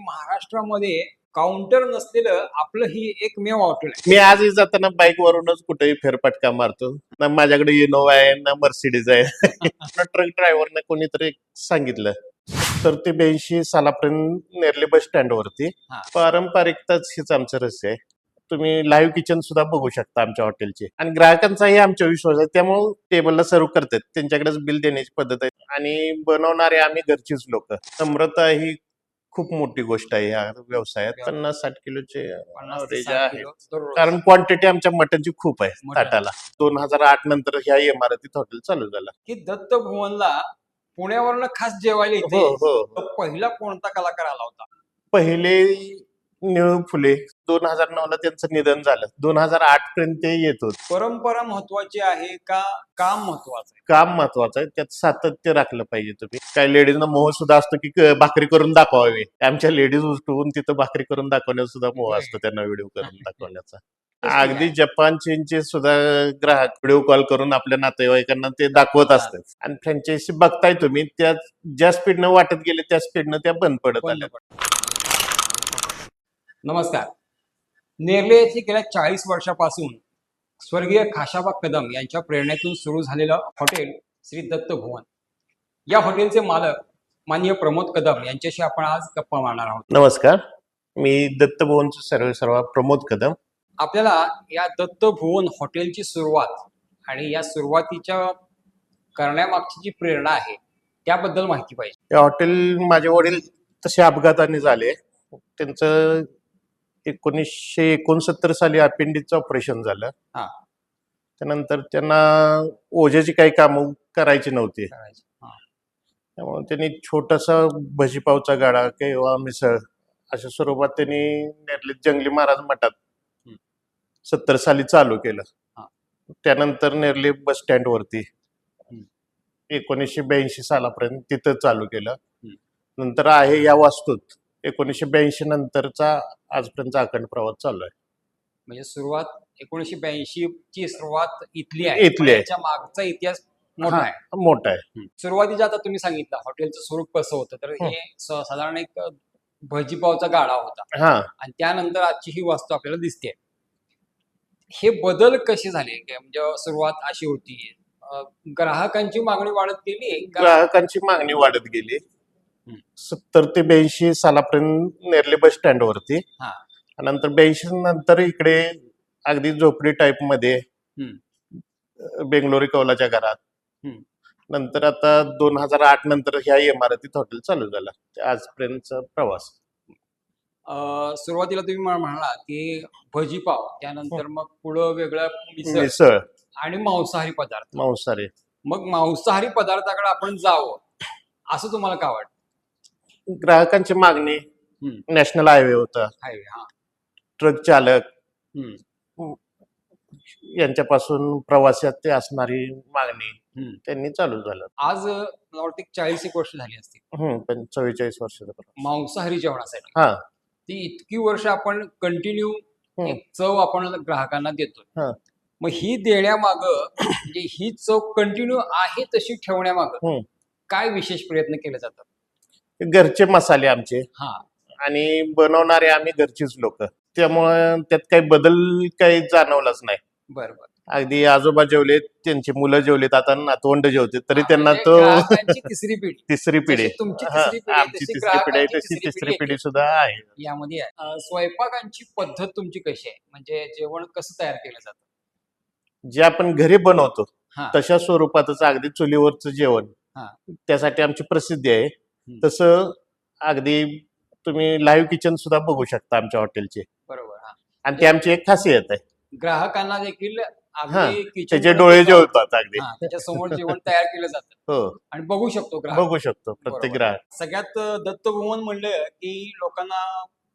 महाराष्ट्रामध्ये काउंटर नसलेलं आपलं ही एकमेव हॉटेल आहे. मी आजही जाताना बाईक वरूनच कुठेही फेरफटका मारतो. ना माझ्याकडे इनोवा आहे ना मर्सिडीज आहे. ट्रक ड्रायव्हरने कोणीतरी सांगितलं तर ते 82 सालापर्यंत नेरले बस स्टँड वरती हा. पारंपरिकताच हेच आमचं रहस्य आहे. तुम्ही लाईव्ह किचन सुद्धा बघू शकता आमच्या हॉटेलचे आणि ग्राहकांचाही आमच्या विश्वास आहे. त्यामुळे टेबलला सर्व करतात, त्यांच्याकडेच बिल देण्याची पद्धत आहे आणि बनवणारे आम्ही घरचीच लोक. नम्रता ही खूप मोठी गोष्ट आहे या व्यवसायात. 50-60 किलोचे 50 ते average 60 आहे. किलो दररोज. कारण क्वांटिटी आमच्या मटनची खूप आहे मटण. ताटाला. 2008 नंतर ह्या इमारतीत हॉटेल चालू झालं. की दत्त भुवनला पुण्यावरनं खास जेवायला येते. हो हो. तर पहिला कोणता कलाकार आला होता? पहिले निळू फुले 2009 ला त्यांचं निधन झालं. 2008 पर्यंत ते येत होते. परंपरा महत्वाची आहे का काम महत्वाचं आहे? काम महत्वाचं आहे, त्यात सातत्य राखलं पाहिजे. तुम्ही काही लेडीजना मोह सुद्धा असतो की भाकरी करून दाखवावी. आमच्या लेडीज उठवून तिथं भाकरी करून दाखवण्याचा सुद्धा मोह असतो त्यांना व्हिडिओ करून दाखवण्याचा. अगदी जपान चीनचे सुद्धा ग्राहक व्हिडिओ कॉल करून आपल्या नातेवाईकांना ते दाखवत असतात. आणि फ्रँचायझी बघताय तुम्ही, त्या ज्या स्पीडनं वाटत गेले त्या स्पीडनं त्या बंद पडत आल्या. नमस्कार. नेरले येथे गेल्या 40 वर्षापासून स्वर्गीय खाशाबा कदम यांच्या प्रेरणेतून सुरू झालेलं हॉटेल श्री दत्त भुवन. या हॉटेलचे मालक माननीय प्रमोद कदम यांच्याशी आपण आज गप्पा मारणार आहोत. नमस्कार, मी दत्त भुवनचे सर्व प्रमोद कदम. आपल्याला या दत्त भुवन हॉटेलची सुरुवात आणि या सुरुवातीच्या करण्यामागची जी प्रेरणा आहे त्याबद्दल माहिती पाहिजे. हे हॉटेल माझे वडील तसे अपघाताने झाले. त्यांचं 1969 साली अपेंडिक्सचं ऑपरेशन झालं. हा. त्यानंतर त्यांना ओझ्याची काही कामं करायची नव्हती. हा. त्यामुळे त्यांनी छोटासा भजीपावचा गाडा किंवा मिसळ अशा स्वरूपात त्यांनी नेरलीत जंगली महाराज मठात 70 साली चालू केलं. हा. त्यानंतर नेरली बस स्टँड वरती 1982 सालापर्यंत तिथं चालू केलं. नंतर आहे या वास्तूत 1982 नंतरचा आजपर्यंत अखंड प्रवास चालू आहे. म्हणजे सुरुवात 1982 ची सुरुवात इथली आहे. इथली आहे. त्याच्या मागचा इतिहास मोठा आहे. मोठा आहे. सुरुवातीच्या आता तुम्ही सांगितलं हॉटेलचं स्वरूप कसं होतं, तर हे साधारण एक भजीपावचा गाडा होता हा. आणि त्यानंतर आजची ही वास्तू आपल्याला दिसते. हे बदल कसे झाले? म्हणजे सुरुवात अशी होती, ग्राहकांची मागणी वाढत गेली का? ग्राहकांची मागणी वाढत गेली. 70 ते 82 सालापर्यंत नेरले बस स्टँड वरती. हा. नंतर 82 नंतर इकडे अगदी झोपडी टाईप मध्ये बेंगलोरी कौलाच्या घरात. नंतर आता 2008 नंतर ह्या इमारतीत हॉटेल चालू झालं. आजपर्यंतचा प्रवास. सुरुवातीला तुम्ही म्हणाला की भजीपाव, त्यानंतर मग पुढं वेगळं मिसळ आणि मांसाहारी पदार्थ. मांसाहारी. मग मांसाहारी पदार्थाकडे आपण जावं असं तुम्हाला का वाटतं? ग्राहकांची मागणी. नॅशनल हायवे होता. हायवे. हा. ट्रक चालक यांच्यापासून प्रवासात ते असणारी मागणी त्यांनी चालू झालं. आज मला वाटतं 40 एक वर्ष झाली असतील. पण 44 वर्षाचा मांसाहारी जेवणासाठी. हा. ती इतकी वर्ष आपण कंटिन्यू एक चव आपण ग्राहकांना देतो. मग ही देण्यामाग म्हणजे ही चव कंटिन्यू आहे तशी ठेवण्यामाग काय विशेष प्रयत्न केले जातात? घरचे मसाले आमचे. हा. आणि बनवणारे आम्ही घरचीच लोक. त्यामुळे त्यात काही बदल काही जाणवलाच नाही. बरोबर. अगदी आजोबा जेवलेत, त्यांची मुलं जेवलेत, आता नातवंड जेवते तरी त्यांना म्हणजे तो तिसरी पिढी. तिसरी पिढी. तुमची तिसरी पिढी, आमची तशी तिसरी पिढी आहे, ग्राहकांची तशी तिसरी पिढी सुद्धा आहे. यामध्ये आहे. स्वयंपाकांची पद्धत तुमची कशी आहे? म्हणजे जेवण कसं तयार केलं जातं? जे आपण घरी बनवतो हा. तशा स्वरूपातच अगदी चुलीवरचं जेवण. त्यासाठी आमची प्रसिद्धी आहे. तसं अगदी तुम्ही लाईव्ह किचन सुद्धा बघू शकता आमच्या हॉटेलचे. बरोबर. आणि ती आमची एक खासियत आहे. ग्राहकांना देखील त्याचे डोळे जेवतात अगदी. त्याच्या समोर जेवण तयार केलं जातं. हो. आणि बघू शकतो बघू शकतो प्रत्येक ग्राहक. सगळ्यात दत्त भुवन म्हणलं की लोकांना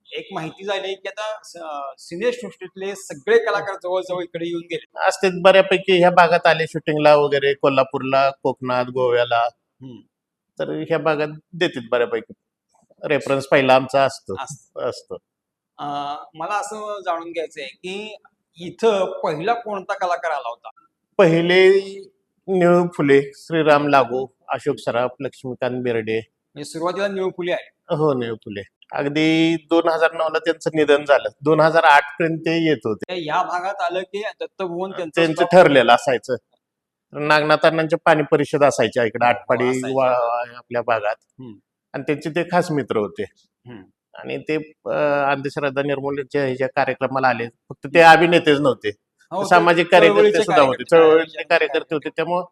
एक माहिती झाली की आता सिनेसृष्टीतले सगळे कलाकार जवळजवळ इकडे येऊन गेले असते. बऱ्यापैकी ह्या भागात आले शूटिंगला वगैरे, कोल्हापूरला, कोकणात, गोव्याला. तर ह्या भागात देतात बऱ्यापैकी. रेफरन्स पहिला आमचा असतो. मला असं जाणून घ्यायचंय की इथं पहिला कोणता कलाकार आला होता? पहिले निळू फुले, श्रीराम लागू, अशोक सराफ, लक्ष्मीकांत बेर्डे. म्हणजे सुरुवातीला निळू फुले आहे. हो, नेव फुले. अगदी 2009 ला त्यांचं निधन झालं. 2008 पर्यंत ते येत होते. ते या भागात आलं की दत्तभुवन त्यांचं त्यांचं stop ठरलेलं असायचं. नागनाथ अण्णांच्या पाणी परिषद असायच्या इकडे हो, आटपाडी असायच्या. आपल्या भागात. हम्म. आणि त्यांचे ते खास मित्र होते. हम्म. आणि ते अंधश्रद्धा निर्मूलनाच्या ह्याच्या कार्यक्रमाला आले. फक्त ते अभिनेतेच नव्हते, हो, ते ते सामाजिक कार्यकर्ते चळवळीचे सुद्धा होते, कार्यकर्ते, चळवळीचे कार्यकर्ते होते. त्यामुळं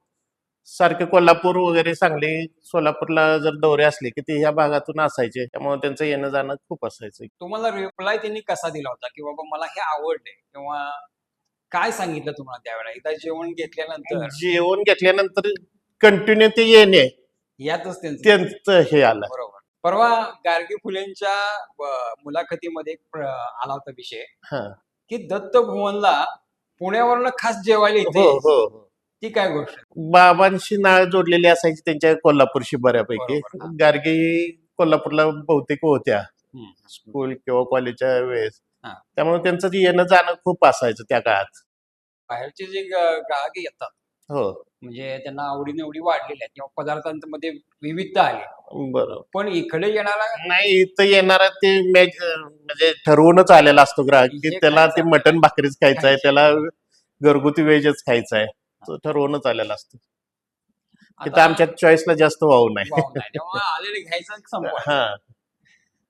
सारखे कोल्हापूर वगैरे, सांगली, सोलापूरला जर दौरे असले की ते ह्या भागातून असायचे. त्यामुळे त्यांचं येणं जाणं खूप असायचं. तुम्हाला रिप्लाय त्यांनी कसा दिला होता की बाबा मला हे आवडले, किंवा काय सांगितलं तुम्हाला त्यावेळेला एकदा जेवण घेतल्यानंतर? जेवण घेतल्यानंतर कंटिन्यू ते येणे यातच त्यांचं त्यांचं हे आलं. बरोबर. परवा गाडगे फुलेंच्या मुलाखतीमध्ये आला होता विषय हा. की दत्तभुवनला पुण्यावरनं खास जेवायला हो येते. हो हो. ती काय गोष्ट आहे? बाबांशी नाळ जोडलेली असायची त्यांच्या कोल्हापूरशी बऱ्यापैकी. बरोबर, हा. गाडगे कोल्हापूरला बहुतेक होत्या हम्म. स्कूल किंवा कॉलेजच्या वेळेस. हा. त्यामुळे त्यांचं जे येणं जाणं खूप असायचं त्या काळात. बाहेरचे जे ग्राहक येतात, हो, म्हणजे त्यांना आवडीनिवडी वाढलेल्या आहेत किंवा पदार्थांमध्ये विविधता आली, बरोबर. पण इकडे येणारा नाही, इथं येणारा ते म्हणजे ठरवूनच आलेला असतो ग्राहक की जे त्याला खायचं ते मटण भाकरीच खायचं आहे, खायचं. त्याला घरगुती व्हेजच खायचं आहे. तो ठरवूनच आलेला असतो. तिथं आता आमच्या चॉईसला जास्त वाव नाही. वाव नाही, तेव्हा आलेले घ्यायचं आणि संपवायचं. हा.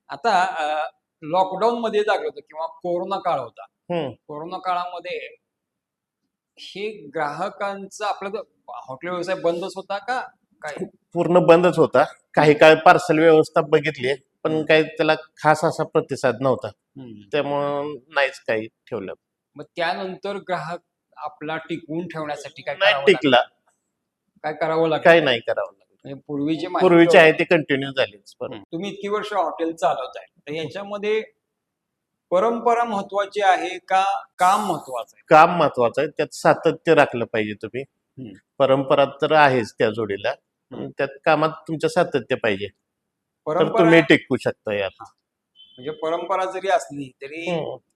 आता लॉकडाऊन मध्ये लागलं होतं किंवा कोरोना काळ होता. हम्म. कोरोना काळामध्ये हे ग्राहकांचं आपलं हॉटेल व्यवसाय बंदच होता का काय? पूर्ण बंदच होता. काही काळ पार्सल व्यवस्था बघितली, पण काही त्याला खास असा प्रतिसाद नव्हता. त्यामुळं नाहीच काही ठेवलं. मग त्यानंतर ग्राहक आपला टिकवून ठेवण्यासाठी काय नाही करावं टिकला, लागलं? काय करावं लागलं? काही नाही करावं लागलं. म्हणजे पूर्वी जे माहिती पूर्वीचे आहे होती, ते कंटिन्यू झालीच. तुम्ही इतकी वर्ष हॉटेल चालवताय, तर याच्यामध्ये परंपरा महत्वाची आहे का काम महत्वाचं आहे? काम महत्वाचं आहे, त्यात सातत्य राखलं पाहिजे तुम्ही. हम्म. परंपरा तर आहेच त्या जोडीला, पण हम्म. त्यात कामात तुमचं सातत्य पाहिजे, तर परंपरा तुम्ही टिकू शकता यात. म्हणजे परंपरा जरी असली तरी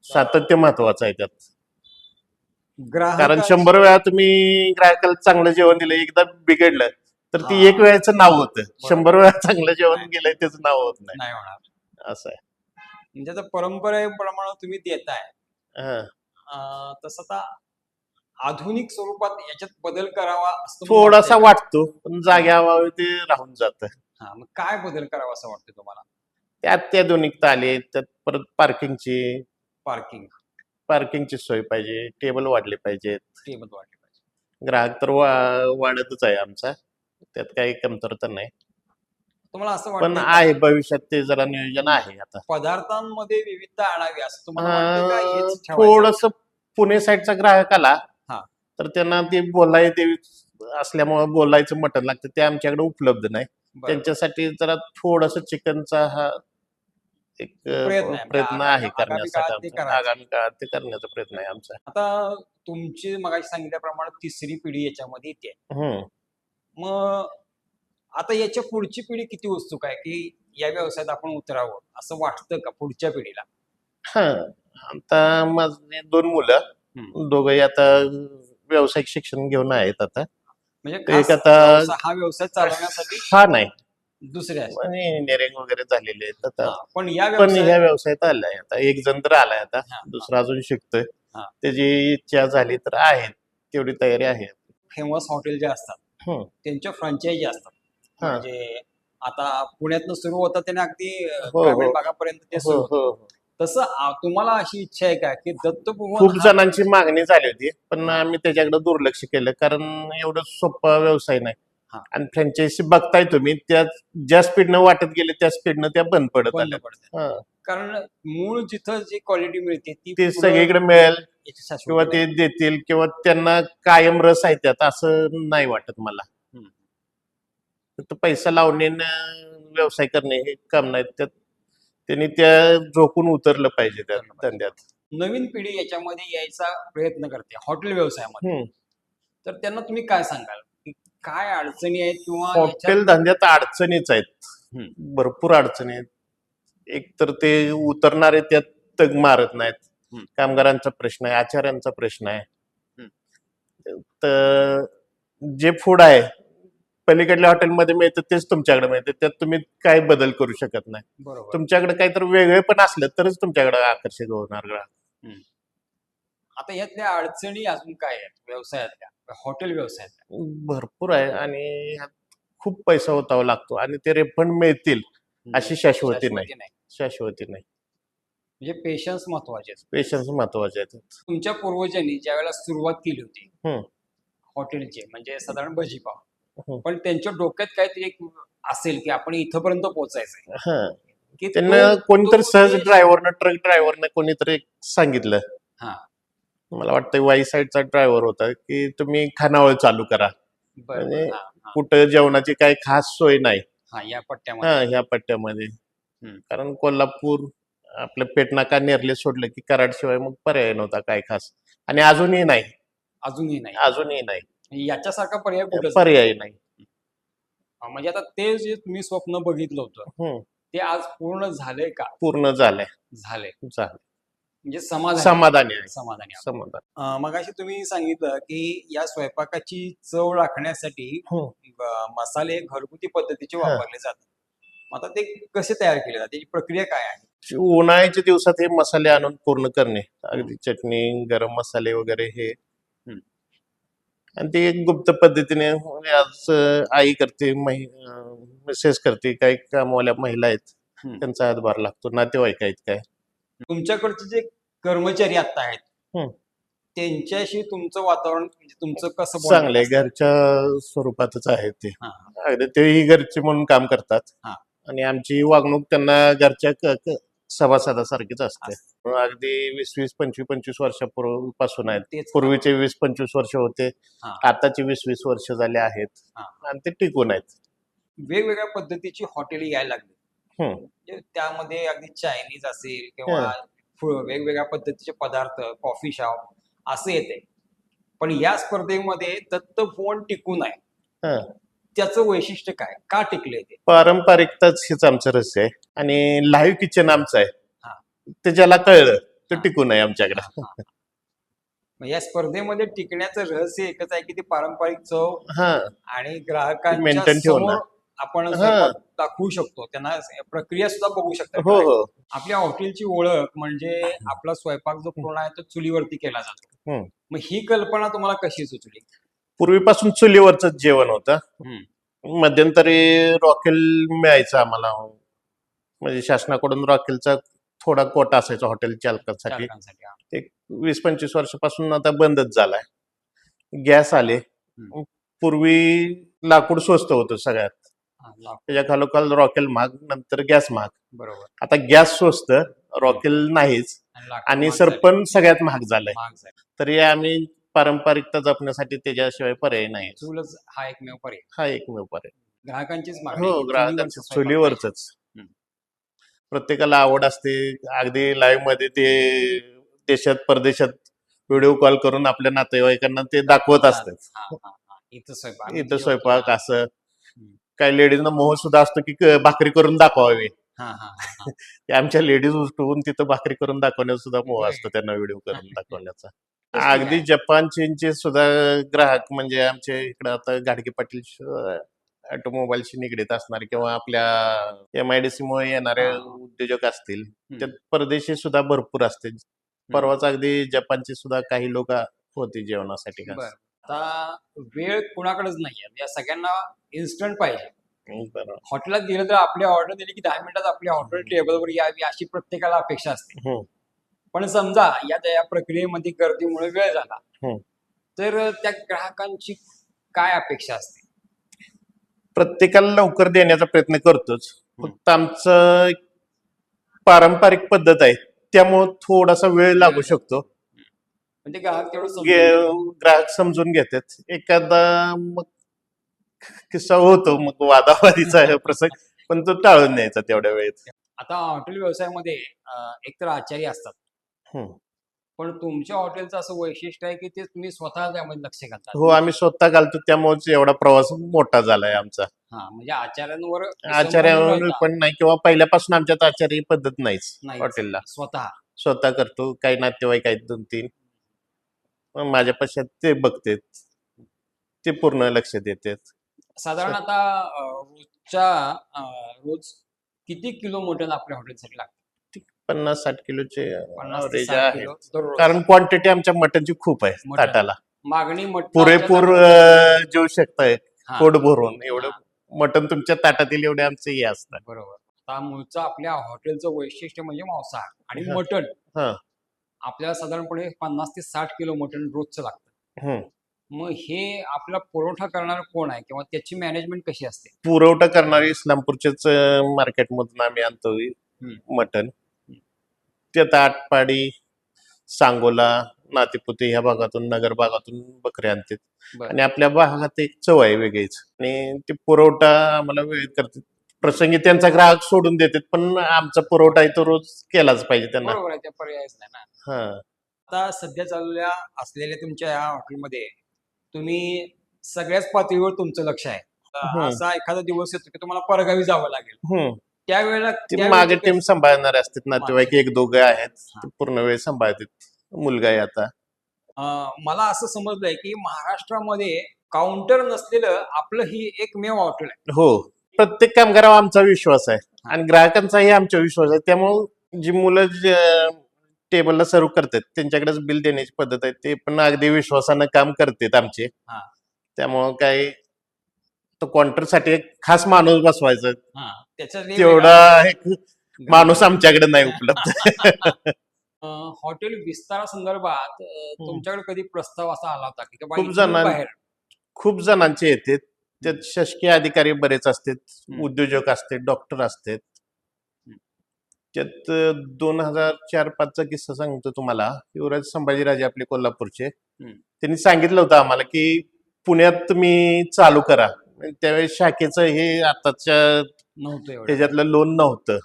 सातत्य महत्वाचं आहे त्यात. कारण ग्राहक 100 वेळा तुम्ही ग्राहकाला चांगलं जेवण दिलं, एकदा बिघडलं तर ती हा. एक वेळेचं नाव होतं. 100 वेळा चांगलं जेवण गेलंय त्याचं नाव होत नाही. नाही होणार. असं आहे. म्हणजे आता परंपरेप्रमाणे तुम्ही देताय, हा. तसं आता आधुनिक स्वरूपात याच्यात बदल करावा असं तुम्हाला थोडासा वाटतंय का? वाटतो, पण जाग्यावर ते राहून जातं. हा, मग काय बदल करावा असं वाटतं तुम्हाला? त्यात त्या दोन्हीत आले, त्यात परत पार्किंग पार्किंगची सोय पाहिजे, टेबल वाढले पाहिजेत. टेबल वाटले पाहिजे. ग्राहक तर वाढतच आहे आमचा, त्यात काही कमतरता नाही. तुम्हाला असं पण वाटतं आहे भविष्यात ते जरा नियोजन आहे आता. पदार्थांमध्ये विविधता आणावी असं तुम्हाला वाटतं का हेच ठेवायचं? थोडस पुणे साईडचा ग्राहक आला हा. तर त्यांना ते बोलायचे असल्यामुळे बोलायचं मटण लागतं, ते आमच्याकडे उपलब्ध नाही. बरं. त्यांच्यासाठी जरा थोडस चिकनचा हा एक प्रयत्न आहे. प्रयत्न आहे आगामी काळात करण्यासाठी. ते करायचं. आगामी काळात ते करण्याचा प्रयत्न आहे आमचा. आता तुमची मगाशी सांगितल्याप्रमाणे तिसरी पिढी याच्यामध्ये येते, हम्म. मग आता याच्या पुढची पिढी किती उत्सुक आहे की या व्यवसायात आपण उतरावं असं वाटतं का पुढच्या पिढीला? हा. आता माझे 2 मुलं, दोघंही आता व्यावसायिक शिक्षण घेऊन आहेत आता. म्हणजे एक खास आता हा व्यवसाय चालवण्यासाठी हा नाही, दुसऱ्या इंजिनिअरिंग वगैरे झालेले आहेत आता, पण या पण व्यवसायात ह्या व्यवसायात आलाय. आता एक जण तर आलाय, आता हा. दुसरा अजून शिकतोय. हा. त्याची इच्छा झाली तर आहे, तेवढी तयारी आहे. फेमस हॉटेल जे असतात हम्म. त्यांच्या फ्रँचायझी असतात. हा. म्हणजे आता पुण्यातनं सुरू होतात त्याने अगदी हो, ग्रामीण हो. भागापर्यंत ते हो सुरू होतं. हो. तसं तुम्हाला अशी इच्छा आहे का की दत्तभुवन खूप हा जणांची मागणी झाली होती, पण हा. आम्ही त्याच्याकडे दुर्लक्ष केलं, कारण एवढं सोपा व्यवसाय नाही. हा. आणि फ्रँचायझी बघताय तुम्ही, त्या ज्या स्पीडनं वाटत गेले त्या स्पीडनं त्या बंद पडत बंद आल्या. पडते, हा. कारण मूळ जिथं जी क्वालिटी मिळते ती ते पुढं सगळीकडे मिळेल याची शाश्वती किंवा नाही. ते देतील किंवा त्यांना कायम रस आहे त्यात, असं नाही वाटत मला. हम्म. फक्त पैसा लावणे न व्यवसाय करणे हे काम नाही. त्यात त्यांनी त्या झोकून उतरलं पाहिजे त्या धंद्यात. नवीन पिढी याच्यामध्ये यायचा प्रयत्न करते हॉटेल व्यवसायामध्ये, हम्म. तर त्यांना तुम्ही काय सांगाल की काय अडचणी आहेत किंवा याच्यात? हॉटेल धंद्यात अडचणीच आहेत, हम्म. भरपूर अडचणी आहेत. एक तर ते उतरणारे त्यात तग मारत नाहीत. हम्म. कामगारांचा प्रश्न आहे, आचार्यांचा प्रश्न आहे. हम्म. तर जे फूड आहे पलीकडल्या हॉटेलमध्ये मिळतं तेच तुमच्याकडे मिळतं, त्यात तुम्ही काय बदल करू शकत नाही. बरोबर. तुमच्याकडे काहीतरी वेगळे पण असलं तरच तुमच्याकडे आकर्षक होणार ग्राहक. आता यातल्या अडचणी अजून काय आहेत व्यवसायातल्या, हॉटेल व्यवसायातल्या? भरपूर आहे आणि ह्यात खूप पैसा ओतावा लागतो आणि ते रिफंड मिळतील अशी शाश्वती नाही. नाही. शाश्वती नाही. म्हणजे पेशन्स महत्वाचे असतात. पेशन्स महत्वाचे आहेत. तुमच्या पूर्वजांनी ज्यावेळेला सुरुवात केली होती हम्म, हॉटेलची, म्हणजे साधारण भजीपाव, हम्म. पण त्यांच्या डोक्यात काहीतरी एक असेल की आपण इथपर्यंत पोहोचायचंय, हा. की त्यांना कोणीतरी तो सहज ते- ड्रायव्हरनं ट्रक ड्रायव्हरनं कोणीतरी सांगितलं. हा, मला वाटतं वाई साईडचा ड्रायव्हर होता की तुम्ही खानावळ चालू करा. बरं म्हणजे बरं, हा हा कुठं जेवणाची काही खास सोय नाही. हा, या हा, पट्ट्यामध्ये. ह्या पट्ट्यामध्ये. हम्म. कारण कोल्हापूर आपलं पेटनाका नेरले सोडलं की कराडशिवाय मग पर्याय नव्हता काय खास. आणि अजूनही नाही. अजूनही नाही. अजूनही नाही. याच्यासारखा पर्याय कुठंच नाही. पर्याय नाही. म्हणजे आता ते जे तुम्ही स्वप्न बघितलं होतं हम्म, ते आज पूर्ण झालंय का? पूर्ण झालंय. झालंय. झालं. म्हणजे समाधान समाधानी आहे. समाधानी आहात. समाधान. मगाशी तुम्ही सांगितलं की या स्वयंपाकाची चव राखण्यासाठी मसाले घरगुती पद्धतीचे हा. वापरले जातात. मग आता ते कसे तयार केले जातात, त्याची प्रक्रिया काय आहे? उन्हाळ्याच्या दिवसात हे मसाले आणून पूर्ण करणे, अगदी चटणी गरम मसाले वगैरे हे. हम्म. आणि ते एक गुप्त पद्धतीने म्हणजे आज आई करते, मिसेस करते, काही कामवाल्या महिला आहेत हम्म. त्यांचा हातभार लागतो, नातेवाईक आहेत काय. तुमच्याकडचे जे कर्मचारी आता आहेत हम्म. त्यांच्याशी तुमचं वातावरण, म्हणजे तुमचं कसं bonding चांगले असतं? घरच्या स्वरूपातच आहेत ते. हा, अगदी तेही घरचे म्हणून काम करतात. हा. आणि आमची वागणूक त्यांना घरच्या सभासदासारखीच असते. अगदी 20-25 वर्षापूर्वीपासून आहेत. तेच. पूर्वीचे 20-25 वर्ष होते, हा. आताचे 20-20 वर्ष झाले आहेत. हा. आणि ते टिकून आहेत. वेगवेगळ्या पद्धतीची हॉटेल यायला लागली. हम्म. म्हणजे त्यामध्ये अगदी चायनीज असेल किंवा वेगवेगळ्या पद्धतीचे पदार्थ, कॉफी शॉप असं येते. पण या स्पर्धेमध्ये दत्तभुवन टिकून आहे. हा. त्याचं वैशिष्ट्य काय, का टिकले ते? पारंपरिकताच हेच आमचं रहस्य आहे आणि लाईव्ह किचन आमचं आहे. हा. ते ज्याला कळलं ते हा. टिकून आहे आमच्याकडे. हा, हा. मग या स्पर्धेमध्ये टिकण्याचं रहस्य एकच आहे की ती पारंपरिक चव हा. आणि ग्राहकांच्या मेंटेन ठेवणं. समोर आपण हा. स्वयंपाक दाखवू शकतो, त्यांना प्रक्रिया सुद्धा बघू शकतात. हो हो. आपल्या हॉटेलची ओळख म्हणजे आपला स्वयंपाक जो पूर्ण आहे तो चुलीवरती केला जातो. हम्म. मग ही कल्पना तुम्हाला कशी सुचली? पूर्वीपासून चुलीवरच जेवण होतं. हम्म. मध्यंतरी रॉकेल मिळायचं आम्हाला, म्हणजे शासनाकडून रॉकेलचा थोडा कोटा असायचा हॉटेल चालकांसाठी. चालकांसाठी, हा. एक 20-25 वर्षापासून आता बंदच झालाय. गॅस आले. पूर्वी लाकूड स्वस्त होतं सगळ्यात, त्याच्या खालोखाल रॉकेल महाग, नंतर गॅस महाग. बरोबर. आता गॅस स्वस्त, रॉकेल नाहीच, लाकूड आणि महाग सरपण सगळ्यात महाग झालंय. महाग झाले. तरी आम्ही पारंपरिकता जपण्यासाठी त्याच्याशिवाय पर्याय नाही. चूलच हा एकमेव पर्याय. हा एकमेव पर्याय. ग्राहकांचीच मागणी हो, आहे की ग्राहकांचं चुलीवरचं स्वयंपाक चुलीवरच. हम्म. प्रत्येकाला आवड असते. अगदी लाईव्ह मध्ये ते देशात परदेशात व्हिडिओ कॉल करून आपल्या नातेवाईकांना ते दाखवत पाहिजे. असतात. हा, हा, हा. इथं स्वयंपाक, इथं स्वयंपाक असं. हम्म. काही लेडीजना मोह सुद्धा असतो की भाकरी करून दाखवावी. हा, हा, हा, हा. ते आमच्या लेडीज उठवून तिथं भाकरी करून दाखवण्याचा सुद्धा मोह होय. असतो त्यांना व्हिडिओ करून दाखवण्याचा. ठीक अगदी आहे. जपान चीनचे सुद्धा ग्राहक, म्हणजे आमचे इकडे आता गाडगे पाटील ऑटोमोबाईलशी निगडीत असणारे किंवा आपल्या MIDC मुळे येणारे हा. उद्योजक असतील, त्यात परदेशी सुद्धा भरपूर असते. परवाच अगदी जपानचे सुद्धा काही लोक होते जेवणासाठी. बरं. आता वेळ कुणाकडेच नाहीये, या सगळ्यांना इन्स्टंट पाहिजे. बरं. हॉटेलात गेलं तर आपली ऑर्डर दिली की 10 मिनिटात आपली ऑर्डर टेबलवर यावी अशी प्रत्येकाला अपेक्षा असते. हम्म. पण समजा या प्रक्रियेमध्ये गर्दीमुळे वेळ झाला हम्म. तर त्या ग्राहकांची काय अपेक्षा असते? प्रत्येकाला लवकर देण्याचा प्रयत्न करतोच. फक्त आमचं एक पारंपरिक पद्धत आहे, त्यामुळे थोडासा वेळ लागू शकतो. म्हणजे ग्राहक तेवढं समजून घेतात. ग्राहक समजून घेतात. एखादा मग किस्सा होतो, मग वादावादीचा प्रसंग, पण तो टाळून न्यायचा तेवढ्या वेळेत. आता हॉटेल व्यवसायामध्ये एकतर आचारी असतात, हम्म. पण तुमच्या हॉटेलचं असं वैशिष्ट्य आहे की ते तुम्ही स्वतः त्यामध्ये लक्ष घालतात. हो, आम्ही स्वतः घालतो, त्यामुळेच एवढा प्रवास मोठा झालाय आमचा. हा, म्हणजे आचार्यांवर आचार्यावर पण नाही, किंवा पहिल्यापासून आमच्यात आचार्य ही पद्धत नाहीच हॉटेलला. स्वतः करतो. काही नातेवाईक आहेत 2-3, माझ्या पश्चात ते बघतात, ते पूर्ण लक्ष देतात. साधारण आता रोज किती किलो मटण आपल्या हॉटेलसाठी लागतं? 50-60 किलोचे 50 ते ॲव्हरेज 60 आहे. किलो दररोज. कारण क्वांटिटी आमच्या मटनची खूप आहे मटण. ताटाला. मागणी मटणाच्या पुरेपूर जेवू शकताय हा, पोट भरून. एवढं हा, मटण तुमच्या ताटातील एवढे आमचे हे असतात. बरोबर. आता मूळचं आपल्या हॉटेलचं वैशिष्ट्य म्हणजे मांसाहार आणि हा. मटण. हा. आपल्याला साधारणपणे 50 ते 60 किलो मटण रोजचं लागतं. हम्म. मग हे आपला पुरवठा करणारं कोण आहे किंवा त्याची मॅनेजमेंट कशी असते? पुरवठा करणारी इस्लामपूरच्याच मार्केटमधून आम्ही आणतो मटण. त्यात आटपाडी, सांगोला, नातेपुते ह्या भागातून, नगर भागातून बकरे आणतात. बरं. आणि आपल्या भागात एक चव आहे वेगळीच. आणि ते पुरवठा आम्हाला वेळेत करतात. प्रसंगी त्यांचा ग्राहक सोडून देतात, पण आमचा पुरवठा आहे तो रोज केलाच पाहिजे त्यांना. बरोबर आहे, त्या पर्यायच नाही ना. हा. आता सध्या चाललेल्या असलेल्या तुमच्या या हॉटेलमध्ये तुम्ही सगळ्याच पातळीवर तुमचं लक्ष आहे. असा एखादा दिवस येतो की तुम्हाला परगावी जावं लागेल. त्यावेळेला ते मागे टीम सांभाळणारे असतात नातेवाईक, एक दोघं आहेत ते पूर्ण वेळ सांभाळतात. मुलगा आहे आता. मला असं समजलंय की महाराष्ट्रामध्ये काउंटर नसलेलं आपलं ही एकमेव हॉटेल आहे. हो, प्रत्येक कामगारावर आमचा विश्वास आहे आणि ग्राहकांचाही आमचा विश्वास आहे. त्यामुळे जी मुलं टेबलला सर्व करतात त्यांच्याकडेच बिल देण्याची पद्धत आहे, ते पण अगदी विश्वासानं काम करतात आमचे. त्यामुळं काय तो काउंटर साठी एक खास माणूस बसवायचा, तेवढा एक माणूस आमच्याकडे नाही उपलब्ध. हॉटेल विस्तारासंदर्भात तुमच्याकडे कधी प्रस्ताव असा आला होता की खूप जणांचे येतात. त्यात शासकीय अधिकारी बरेच असतात, उद्योजक असतात, डॉक्टर असतात. त्यात 2004-05चा किस्सा सांगतो तुम्हाला. युवराज संभाजीराजे आपले कोल्हापूरचे, त्यांनी सांगितलं होतं आम्हाला की पुण्यात मी चालू करा. त्यावेळेस शाखेचं हे आताच्या त्याच्यातलं लोन नव्हतं.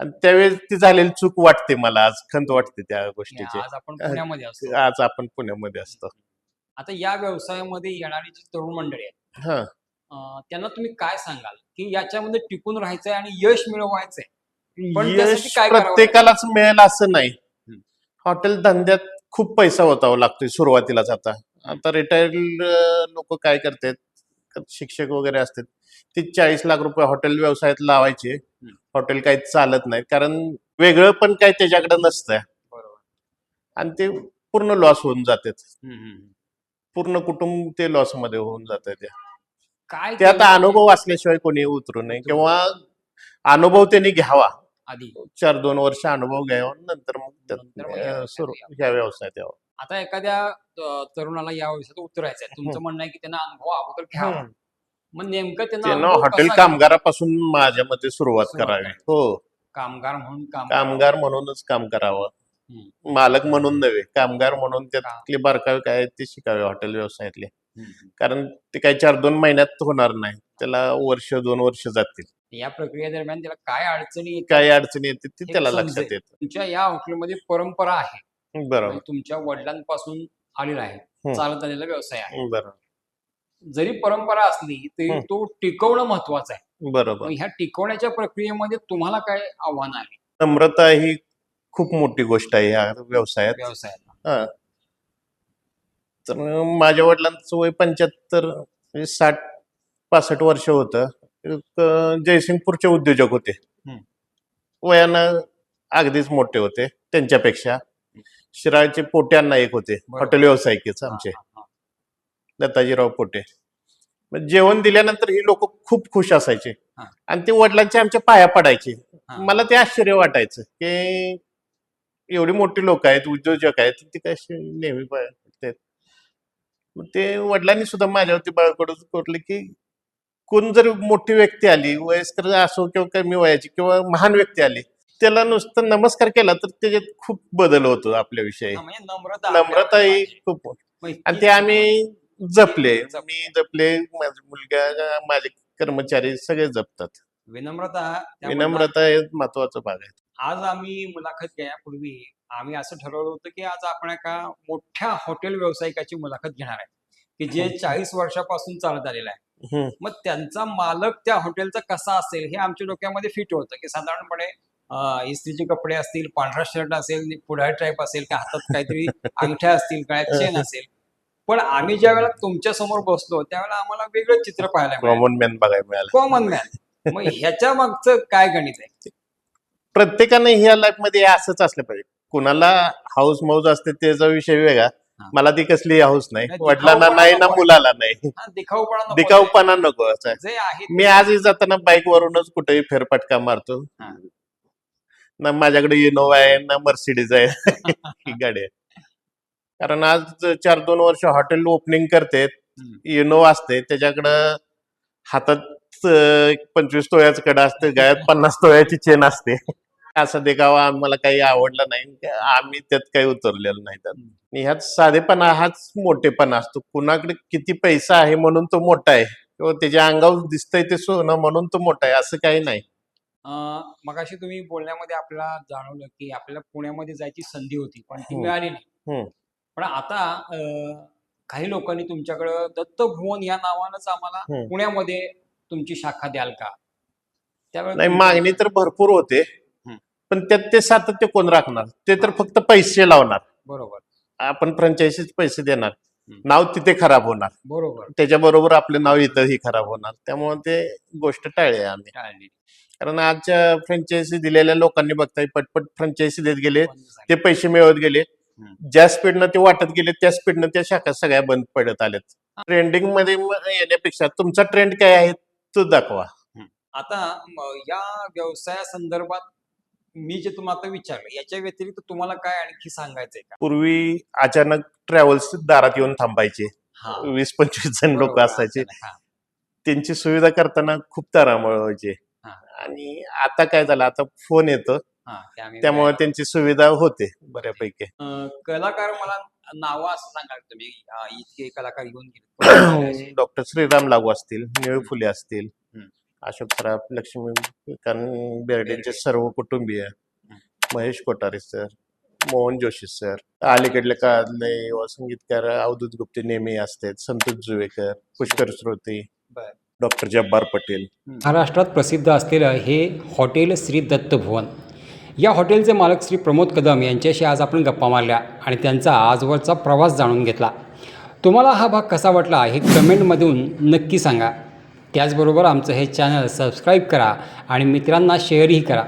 आणि त्यावेळेस ती झालेली चूक वाटते मला, आज खंत वाटते त्या गोष्टीची. आज आपण पुण्यामध्ये असतो. आज आपण पुण्यामध्ये असतो. आता या व्यवसायामध्ये येणारी जी तरुण मंडळी आहे, त्यांना तुम्ही काय सांगाल की याच्यामध्ये टिकून राहायचंय आणि यश मिळवायचंय, पण यश प्रत्येकालाच मिळेल असं नाही. हॉटेल धंद्यात खूप पैसा ओतावा लागतोय सुरुवातीलाच. आता रिटायर्ड लोक काय करतात, शिक्षक वगैरे असतात, ते 40 लाख रुपये हॉटेल व्यवसायात लावायचे. हॉटेल काही चालत नाही, कारण वेगळं पण काही त्याच्याकडे नसतंय आणि ते पूर्ण लॉस होऊन जातात. पूर्ण कुटुंब ते लॉस मध्ये होऊन जात आहे. त्यात अनुभव असल्याशिवाय कोणी उतरू नये, किंवा अनुभव त्यांनी घ्यावा. आधी 4-2 वर्ष अनुभव घ्यावा, नंतर मग ह्या व्यवसायात यावं. आता एखाद्या तरुणाला या व्यवसायात उतरायचं आहे, तुमचं म्हणणं आहे की त्यांना अनुभव अगोदर घ्यावा. मग नेमकं त्यांना हॉटेल कामगारापासून माझ्या मते सुरुवात करावी. हो, कामगार म्हणूनच काम करावं, मालक म्हणून नव्हे, कामगार म्हणून. त्यातले बारकावे काय ते शिकावे हॉटेल व्यवसायातले. कारण ते काही 4-2 महिन्यात होणार नाही, त्याला 1-2 वर्ष जातील. या प्रक्रियेदरम्यान त्याला काय अडचणी येते ते त्याला लक्षात येतं. तुमच्या या हॉटेलमध्ये परंपरा आहे, बरोबर, तुमच्या वडिलांपासून आलेला आहे, चालत आलेला व्यवसाय आहे. बरोबर. जरी परंपरा असली तरी तो टिकवणं महत्वाचं आहे. बरोबर. ह्या टिकवण्याच्या प्रक्रियेमध्ये तुम्हाला काय आव्हान आहे? नम्रता ही खूप मोठी गोष्ट आहे या व्यवसायात. तर माझ्या वडिलांचं वय 75, 60-65 वर्ष होतं. जयसिंगपूरचे उद्योजक होते, वयानं अगदीच मोठे होते त्यांच्यापेक्षा. शिराळचे पोट्यांना एक होते, हॉटेल व्यावसायिकच आमचे, दत्ताजीराव पोटे. जेवण दिल्यानंतर ही लोक खूप खुश असायचे आणि ते वडिलांच्या आमच्या पाया पडायचे. मला ते आश्चर्य वाटायचं की एवढी मोठी लोक आहेत, उद्योजक आहेत, ते कसे नेहमी पाया पडतात. ते वडिलांनी सुद्धा माझ्यावरती बाळकडून कोरले की कोण जर मोठी व्यक्ती आली, वयस्कर असो किंवा कमी वयाची किंवा महान व्यक्ती आली, त्याला नुसतं नमस्कार केला तर त्याच्यात खूप बदल होतो आपल्याविषयी. नम्रता ही खूप, आणि ते आम्ही जपले. मी जपले, माझा मुलगा, माझे कर्मचारी सगळे जपतात. विनम्रता हे महत्वाचा भाग आहे. आज आम्ही मुलाखत घेण्यापूर्वी आम्ही असं ठरवलं होतं की आज आपण एका मोठ्या हॉटेल व्यावसायिकाची मुलाखत घेणार आहे की जे 40 वर्षापासून चालत आलेलं आहे. मग त्यांचा मालक त्या हॉटेलचा कसा असेल हे आमच्या डोक्यामध्ये फिट होतं की साधारणपणे इस्त्रीचे कपडे असतील, पांढरा शर्ट असेल, पुढारी टाईप असेल, का हातात काहीतरी अंगठ्या असतील, काय चेन असेल. पण आम्ही ज्या वेळेला तुमच्या समोर बसलो त्यावेळेला आम्हाला वेगळं चित्र पाहायला मिळालं. कॉमन मॅन बघायला मिळालं. Common man. मग ह्याच्या मागचं काय गणित आहे? प्रत्येकाने ह्या लाईफ मध्ये असंच असलं पाहिजे. कुणाला हाऊस मौज असते त्याचा विषय वेगळा. हा. मला ती कसली हाऊस नाही, नाही, वडिलांना दिखाऊपणा नाही ना नको. मुलाला नाही. हा, दिखाऊपणा नको. दिखाऊपणा नको असं आहे. जे आहे ते मी आजही जाताना बाईक वरूनच कुठेही फेरफटका मारतो. हा. ना माझ्याकडे इनोवा आहे ना मर्सिडीज आहे ही गाडी आहे. कारण आज 4-2 वर्ष हॉटेल ओपनिंग करते, इनोवा असते त्याच्याकडं, हातात 25 तोळ्याचं कडा असते, गळ्यात 50 तोळ्याची चेन असते. असं देखावा आम्हाला काही आवडला नाही, आम्ही त्यात काही उतरलेलं नाही. त्यात ह्यात साधेपणा हाच मोठेपणा असतो. कुणाकडे किती पैसा आहे म्हणून तो मोठा आहे किंवा त्याच्या अंगावर दिसतंय ते सोनं म्हणून तो मोठा आहे असं काही नाही. मगाशी तुम्ही बोलण्यामध्ये आपल्याला जाणवलं की आपल्याला पुण्यामध्ये जायची संधी होती पण ती हम्म. मिळाली नाही. हम्म. पण आता काही लोकांनी तुमच्याकडं दत्तभुवन या नावानंच आम्हाला हम्म. पुण्यामध्ये तुमची शाखा द्याल का? त्यावेळेस नाही, तुमचं- मागणी तर भरपूर होते, पण त्यात ते सातत्य कोण राखणार? ते तर फक्त पैसे लावणार. बरोबर आपण फ्रँचायझीचे पैसे देणार, नाव तिथे खराब होणार, बरोबर त्याच्याबरोबर आपलं नाव इथंही खराब होणार. त्यामुळे ते गोष्ट टाळली आम्ही. टाळली. कारण आजच्या फ्रँचायझी दिलेल्या लोकांनी बघताय पटपट फ्रँचायझी देत गेले, बंद झाली. ते पैसे मिळवत गेले, हम्म. ज्या स्पीडनं ते वाटत गेले त्या स्पीडनं त्या शाखा सगळ्या बंद पडत आल्यात. ट्रेंडिंग मध्ये येण्यापेक्षा तुमचा ट्रेंड काय आहे तो दाखवा. आता या व्यवसायासंदर्भात मी जे तुम्हाला आता विचारलं याच्या व्यतिरिक्त तुम्हाला काय आणखी सांगायचंय का? पूर्वी अचानक ट्रॅव्हल्स दारात येऊन थांबायचे, हा. 20-25 जण लोक बरोबर, असायचे. हा. त्यांची सुविधा करताना खूप तारांबळ व्हायची. हा. आणि आता काय झालं, आता फोन येतो हा, ते आम्ही त्यामुळे त्यांची सुविधा होते बऱ्यापैकी. कलाकार मला नावं असं सांगाल तुम्ही इतके कलाकार घेऊन गेले? डॉक्टर श्रीराम लागू असतील, निळू फुले असतील, हम्म. अशोक सराफ, लक्ष्मीकांत बेर्डेंचे सर्व कुटुंबीय, महेश कोठारे सर, मोहन जोशी सर, अलीकडल्या काळातले युवा संगीतकार अवधूत गुप्ते नेहमी असतात, संतोष जुवेकर, पुष्कर श्रोते, बरं. डॉक्टर जब्बार पटेल. महाराष्ट्रात प्रसिद्ध असलेलं हे हॉटेल श्री दत्तभुवन, या हॉटेलचे मालक श्री प्रमोद कदम यांच्याशी आज आपण गप्पा मारल्या आणि त्यांचा आजवरचा प्रवास जाणून घेतला. तुम्हाला हा भाग कसा वाटला हे कमेंटमधून नक्की सांगा. त्याचबरोबर आमचं हे चॅनल सबस्क्राईब करा आणि मित्रांना शेअरही करा.